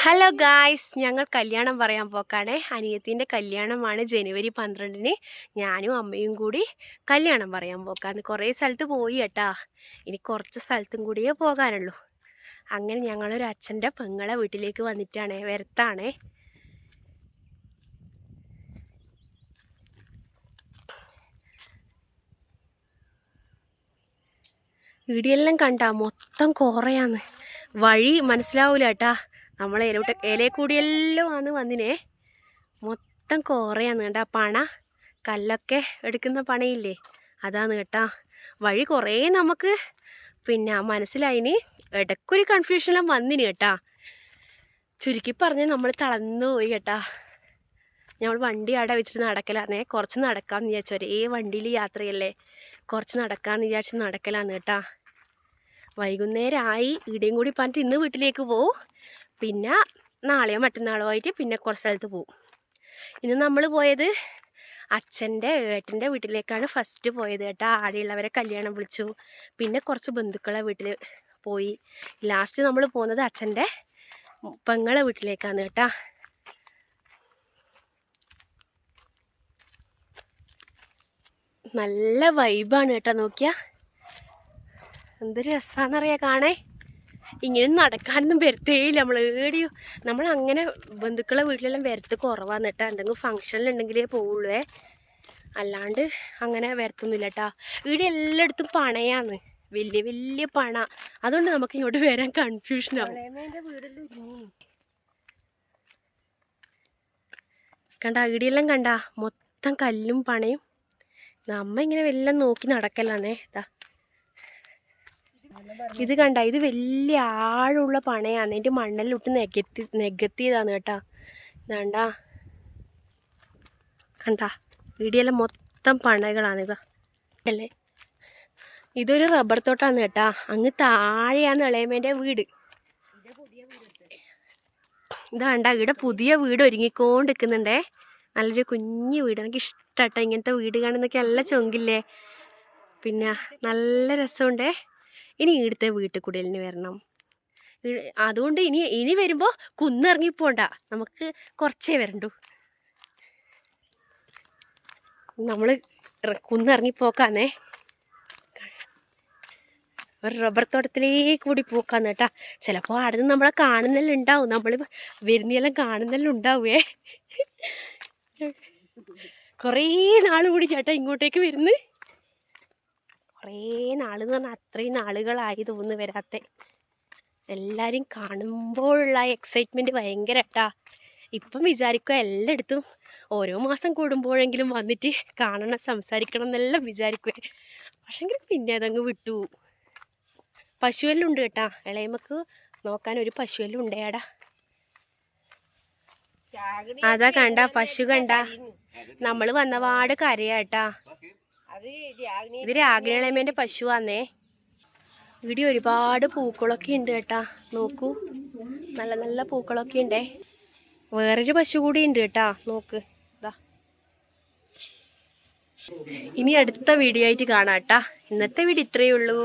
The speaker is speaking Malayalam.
ഹലോ ഗായ്സ്, ഞങ്ങൾ കല്യാണം പറയാൻ പോക്കാണേ. അനിയത്തിൻ്റെ കല്യാണമാണ് ജനുവരി 12-ന്. ഞാനും അമ്മയും കൂടി കല്യാണം പറയാൻ പോക്കാന്ന്. കുറേ സ്ഥലത്ത് പോയി കേട്ടാ, ഇനി കുറച്ച് സ്ഥലത്തും കൂടിയേ പോകാനുള്ളൂ. അങ്ങനെ ഞങ്ങളൊരു അച്ഛൻ്റെ പെങ്ങളെ വീട്ടിലേക്ക് വന്നിട്ടാണേ, വരത്താണേ. ഇടിയെല്ലാം കണ്ടാ മൊത്തം കുറയാന്ന്, വഴി മനസ്സിലാവൂല കേട്ടാ. നമ്മൾ ഇലയെ കൂടിയെല്ലാം ആണ് വന്നിനെ, മൊത്തം കുറയാന്ന് കേട്ടാ. പണ കല്ലൊക്കെ എടുക്കുന്ന പണയില്ലേ, അതാണ് കേട്ടാ. വഴി കുറേ നമുക്ക് മനസ്സിലായിന്. ഇടയ്ക്കൊരു കൺഫ്യൂഷനെല്ലാം വന്നിന് കേട്ടാ. ചുരുക്കി പറഞ്ഞ് നമ്മൾ തളർന്നു പോയി കേട്ടാ. നമ്മൾ വണ്ടി അവിടെ വെച്ചിട്ട് നടക്കലാന്നേ. കുറച്ച് നടക്കാമെന്ന് വിചാരിച്ചു, ഒരേ വണ്ടിയിൽ യാത്രയല്ലേ, കുറച്ച് നടക്കാമെന്ന് വിചാരിച്ച് നടക്കലാന്ന് കേട്ടാ. വൈകുന്നേരമായി. ഇവിടെയും കൂടി പറഞ്ഞിട്ട് ഇന്ന് വീട്ടിലേക്ക് പോവും. പിന്നെ നാളെയോ മറ്റന്നാളോ ആയിട്ട് പിന്നെ കുറച്ച് സ്ഥലത്ത് പോവും. ഇന്ന് നമ്മൾ പോയത് അച്ഛൻ്റെ ഏട്ടൻ്റെ വീട്ടിലേക്കാണ് ഫസ്റ്റ് പോയത് കേട്ടാ. ആടെയുള്ളവരെ കല്യാണം വിളിച്ചു, പിന്നെ കുറച്ച് ബന്ധുക്കളെ വീട്ടിൽ പോയി. ലാസ്റ്റ് നമ്മൾ പോകുന്നത് അച്ഛൻ്റെ പെങ്ങളെ വീട്ടിലേക്കാണ് കേട്ടാ. നല്ല വൈബാണ് കേട്ടോ. നോക്കിയാ എന്ത് രസമാണെന്നറിയാം കാണേ. ഇങ്ങനെ നടക്കാനൊന്നും വരത്തേയില്ല നമ്മൾ ഏടിയോ. നമ്മൾ അങ്ങനെ ബന്ധുക്കളെ വീട്ടിലെല്ലാം വരത്ത് കുറവാന്ന് കേട്ടോ. എന്തെങ്കിലും ഫങ്ഷനിലുണ്ടെങ്കിലേ പോവുള്ളൂ, അല്ലാണ്ട് അങ്ങനെ വരത്തൊന്നുമില്ല കേട്ടോ. ഇവിടെ എല്ലായിടത്തും പണയാന്ന്, വലിയ വലിയ പണ. അതുകൊണ്ട് നമുക്ക് ഇങ്ങോട്ട് വരാൻ കൺഫ്യൂഷനാവും. കണ്ടാ ഇടിയെല്ലാം കണ്ടാ മൊത്തം കല്ലും പണയും. നമ്മ ഇങ്ങനെ വെല്ലം നോക്കി നടക്കലാന്നേ. ഇത് കണ്ട, ഇത് വലിയ ആഴമുള്ള പണയാണ്. അതിൻ്റെ മണ്ണെല്ലിട്ട് നികത്തിയതാണ് കേട്ടാ. ഇതാണ്ടാ കണ്ടാ, ഇടിയെല്ലാം മൊത്തം പണകളാണ്. ഇതാ അല്ലേ, ഇതൊരു റബ്ബർ തോട്ടാന്ന് കേട്ടാ. അങ്ങ് താഴെയാണ് ഇളയമേൻ്റെ വീട്. ഇതാണ്ടാ, ഇവിടെ പുതിയ വീട് ഒരുങ്ങിക്കൊണ്ടിരിക്കുന്നുണ്ടേ. നല്ലൊരു കുഞ്ഞു വീട്. എനിക്ക് ഇഷ്ടമാട്ടോ ഇങ്ങനത്തെ വീട് കാണുന്നൊക്കെ. നല്ല ചൊങ്കില്ലേ, പിന്നെ നല്ല രസമുണ്ടേ. ഇനി ഇവിടുത്തെ വീട്ടിൽ കൂടലിന് വരണം. അതുകൊണ്ട് ഇനി വരുമ്പോൾ കുന്നിറങ്ങിപ്പോണ്ട, നമുക്ക് കുറച്ചേ വരണ്ടു. നമ്മൾ കുന്നിറങ്ങിപ്പോക്കാന്നേ. ഒരു റബ്ബർ തോട്ടത്തിലേക്ക് കൂടി പോക്കാന്ന് കേട്ടാ. ചിലപ്പോൾ അവിടെ നിന്ന് നമ്മളെ കാണുന്നെല്ലാം ഉണ്ടാവും, നമ്മൾ വരുന്നെല്ലാം കാണുന്നെല്ലാം ഉണ്ടാവേ. കുറേ നാൾ കൂടി ചേട്ടാ ഇങ്ങോട്ടേക്ക് വരുന്നു. കുറേ നാളെന്ന് പറഞ്ഞാൽ അത്രയും നാളുകളായി തോന്നുന്നു വരാത്ത. എല്ലാവരും കാണുമ്പോഴുള്ള എക്സൈറ്റ്മെൻറ്റ് ഭയങ്കര കേട്ടാ. ഇപ്പം വിചാരിക്കുക എല്ലായിടത്തും ഓരോ മാസം കൂടുമ്പോഴെങ്കിലും വന്നിട്ട് കാണണം, സംസാരിക്കണം എന്നെല്ലാം വിചാരിക്കുക. പക്ഷെങ്കിൽ പിന്നെ അതങ്ങ് വിട്ടു. പശുവെല്ലാം ഉണ്ട് കേട്ടാ. ഇളയമക്ക് നോക്കാൻ ഒരു പശുവെല്ലാം ഉണ്ടേടാ. അതാ കണ്ട, പശു കണ്ട. നമ്മൾ വന്നപാട് കരയാട്ടാ. ഇത് രാഗിണി ഇളയമേൻ്റെ പശുവാന്നേ. ഇവിടെ ഒരുപാട് പൂക്കളൊക്കെ ഉണ്ട് കേട്ടാ. നോക്കൂ, നല്ല നല്ല പൂക്കളൊക്കെ ഉണ്ടേ. വേറൊരു പശു കൂടി ഉണ്ട് കേട്ടാ. നോക്ക് ഇതാ. ഇനി അടുത്ത വീഡിയോ ആയിട്ട് കാണാം കേട്ടാ. ഇന്നത്തെ വീഡിയോ ഇത്രയേ ഉള്ളൂ.